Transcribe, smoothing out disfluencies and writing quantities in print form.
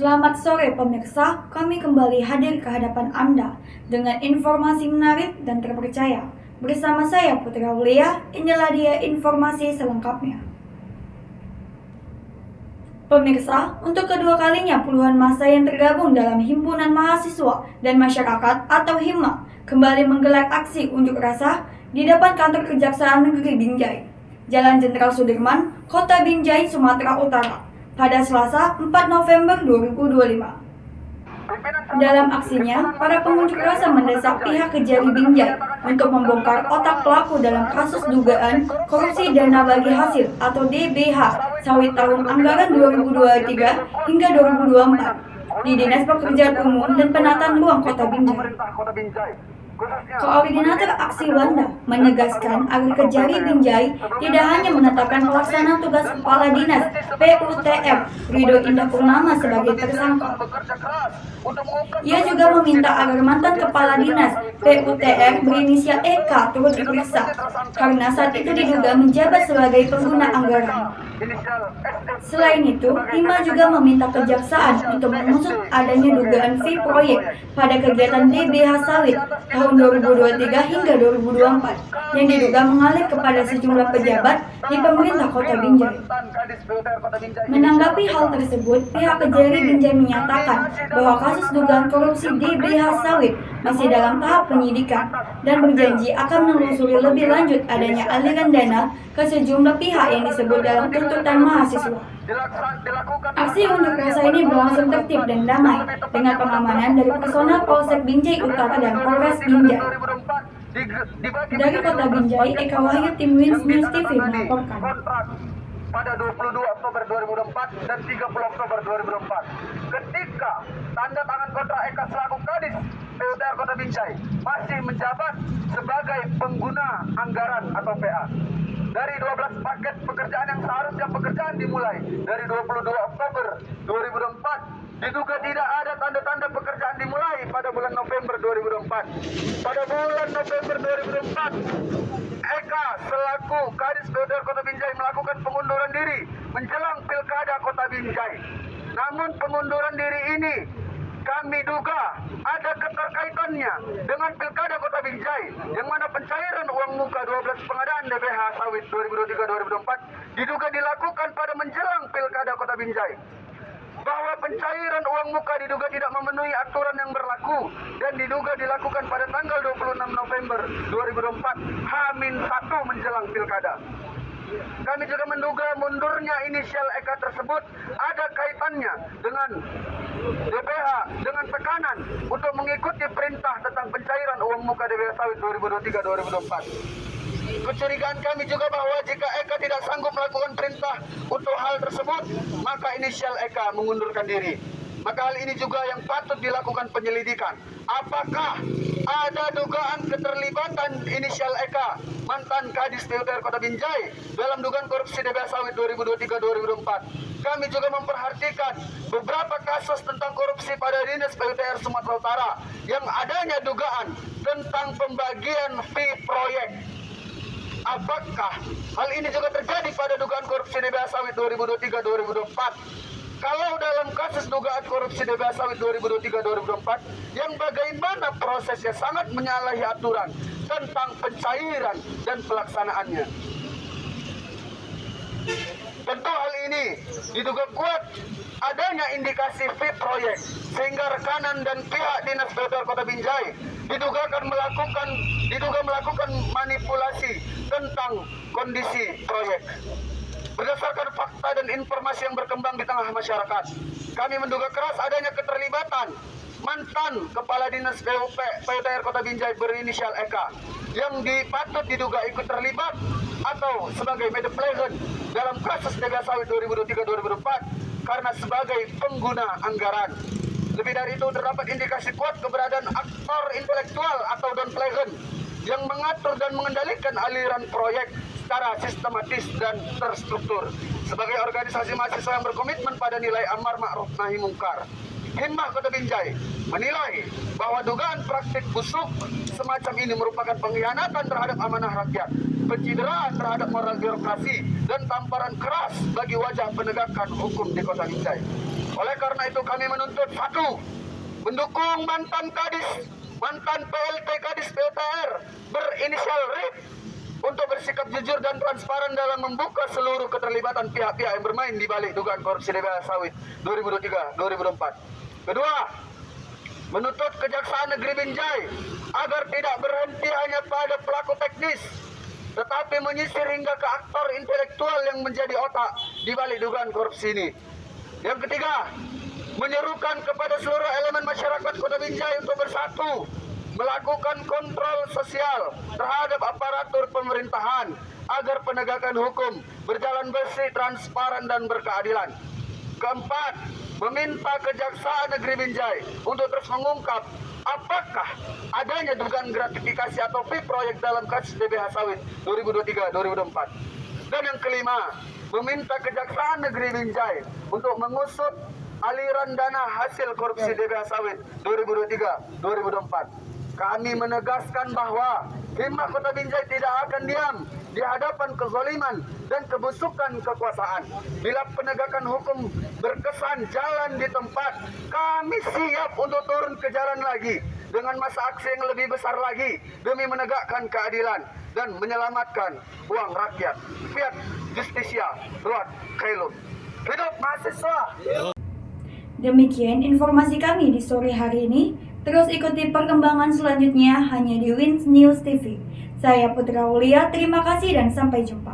Selamat sore pemirsa, kami kembali hadir ke hadapan Anda dengan informasi menarik dan terpercaya. Bersama saya Putri Aulia, inilah dia informasi selengkapnya. Pemirsa, untuk kedua kalinya puluhan massa yang tergabung dalam Himpunan Mahasiswa dan Masyarakat atau HIMMA kembali menggelar aksi unjuk rasa di depan kantor Kejaksaan Negeri Binjai, Jalan Jenderal Sudirman, Kota Binjai, Sumatera Utara, pada Selasa 4 November 2025. Dalam aksinya, para pengunjuk rasa mendesak pihak Kejari Binjai untuk membongkar otak pelaku dalam kasus dugaan korupsi dana bagi hasil atau DBH sawit tahun anggaran 2023 hingga 2024 di Dinas Pekerjaan Umum dan Penataan Ruang Kota Binjai. Koordinator aksi Wanda menegaskan agar Kejari Binjai tidak hanya menetapkan pelaksana tugas Kepala Dinas PUTR Ridho Indah Purnama sebagai tersangka. Ia juga meminta agar mantan Kepala Dinas PUTR berinisial EK turut diperiksa karena saat itu diduga menjabat sebagai pengguna anggaran. Selain itu, HIMMA juga meminta kejaksaan untuk mengusut adanya dugaan fee proyek pada kegiatan DBH sawit tahun 2023 hingga 2024 yang diduga mengalir kepada sejumlah pejabat di pemerintah Kota Binjai. Menanggapi hal tersebut, pihak Kejari Binjai menyatakan bahwa kasus dugaan korupsi DBH sawit masih dalam tahap penyidikan dan berjanji akan menelusuri lebih lanjut adanya aliran dana ke sejumlah pihak yang disebut dalam tuntutan mahasiswa. Aksi unjuk rasa ini berlangsung tertib dan damai dengan pengamanan dari personel Polsek Binjai Utara dan Polres Binjai. Dari Kota Binjai, Eka Wahyu, Tim Wins News TV melaporkan. Pada 22 Oktober 2004 dan 30 Oktober 2004, ketika tanda tangan kontrak Eka selaku Kadis PUTR Kota Binjai masih menjabat sebagai pengguna anggaran atau PA. Dari 12 paket pekerjaan yang seharusnya pekerjaan dimulai dari 22 Oktober 2004, diduga tidak ada tanda-tanda pekerjaan dimulai pada bulan November 2024. Pada bulan November 2024, Eka selaku Kadis PUTR Kota Binjai melakukan pengunduran diri menjelang Pilkada Kota Binjai. Namun pengunduran diri ini kami duga ada keterkaitannya dengan Pilkada Kota Binjai, yang mana pencairan uang muka 12 pengadaan DBH sawit 2023-2024 diduga dilakukan pada menjelang Pilkada Kota Binjai. Bahwa pencairan uang muka diduga tidak memenuhi aturan yang berlaku dan diduga dilakukan pada tanggal 26 November 2024 H-1 menjelang Pilkada. Kami juga menduga mundurnya inisial Eka tersebut ada kaitannya dengan DBH dengan tekanan untuk mengikuti perintah tentang pencairan uang muka DBH sawit 2023-2024. Kecurigaan kami juga bahwa jika Eka tidak sanggup melakukan perintah untuk hal tersebut, maka inisial Eka mengundurkan diri. Maka hal ini juga yang patut dilakukan penyelidikan. Apakah ada dugaan keterlibatan inisial Eka, mantan Kadis PUTR Kota Binjai, dalam dugaan korupsi DBH sawit 2023-2024? Kami juga memperhatikan beberapa kasus tentang korupsi pada Dinas PUTR Sumatera Utara yang adanya dugaan tentang pembagian fee proyek. Apakah hal ini juga terjadi pada dugaan korupsi DBH sawit 2023-2024? Kalau dalam kasus dugaan korupsi DBH sawit 2023-2024, yang bagaimana prosesnya sangat menyalahi aturan tentang pencairan dan pelaksanaannya. Tentu hal ini diduga kuat adanya indikasi fee proyek, sehingga rekanan dan pihak Dinas PUTR Kota Binjai diduga melakukan manipulasi tentang kondisi proyek. Berdasarkan fakta dan informasi yang berkembang di tengah masyarakat, kami menduga keras adanya keterlibatan mantan Kepala Dinas PUTR Kota Binjai berinisial Eka yang patut diduga ikut terlibat atau sebagai medeplegen dalam kasus DBH sawit 2023-2024 karena sebagai pengguna anggaran. Lebih dari itu, terdapat indikasi kuat keberadaan aktor intelektual atau downplaygen yang mengatur dan mengendalikan aliran proyek secara sistematis dan terstruktur. Sebagai organisasi mahasiswa yang berkomitmen pada nilai amar ma'ruf nahi mungkar, HIMMA Kota Binjai menilai bahwa dugaan praktik busuk semacam ini merupakan pengkhianatan terhadap amanah rakyat, pencideraan terhadap moral birokrasi, dan tamparan keras bagi wajah penegakan hukum di Kota Binjai. Oleh karena itu kami menuntut satu, mendukung mantan PLT Kadis PUTR berinisial RIP untuk bersikap jujur dan transparan dalam membuka seluruh keterlibatan pihak-pihak yang bermain di balik dugaan korupsi DBH Sawit 2023-2024. Kedua, menuntut Kejaksaan Negeri Binjai agar tidak berhenti hanya pada pelaku teknis, tetapi menyisir hingga ke aktor intelektual yang menjadi otak di balik dugaan korupsi ini. Yang ketiga, menyerukan kepada seluruh elemen masyarakat Kota Binjai untuk bersatu, melakukan kontrol sosial terhadap aparatur pemerintahan agar penegakan hukum berjalan bersih, transparan, dan berkeadilan. Keempat, meminta Kejaksaan Negeri Binjai untuk terus mengungkap apakah adanya dugaan gratifikasi atau fee proyek dalam kasus DBH Sawit 2023-2024. Dan yang kelima, meminta Kejaksaan Negeri Binjai untuk mengusut aliran dana hasil korupsi DBH Sawit 2023-2024. Kami menegaskan bahwa Himma Kota Binjai tidak akan diam di hadapan kezaliman dan kebusukan kekuasaan. Bila penegakan hukum berkesan jalan di tempat, kami siap untuk turun ke jalan lagi dengan masa aksi yang lebih besar lagi demi menegakkan keadilan dan menyelamatkan uang rakyat. Fiat Justitia Ruat Khairul. Hidup mahasiswa! Demikian informasi kami di sore hari ini. Terus ikuti perkembangan selanjutnya hanya di Wins News TV. Saya Putra Aulia, terima kasih dan sampai jumpa.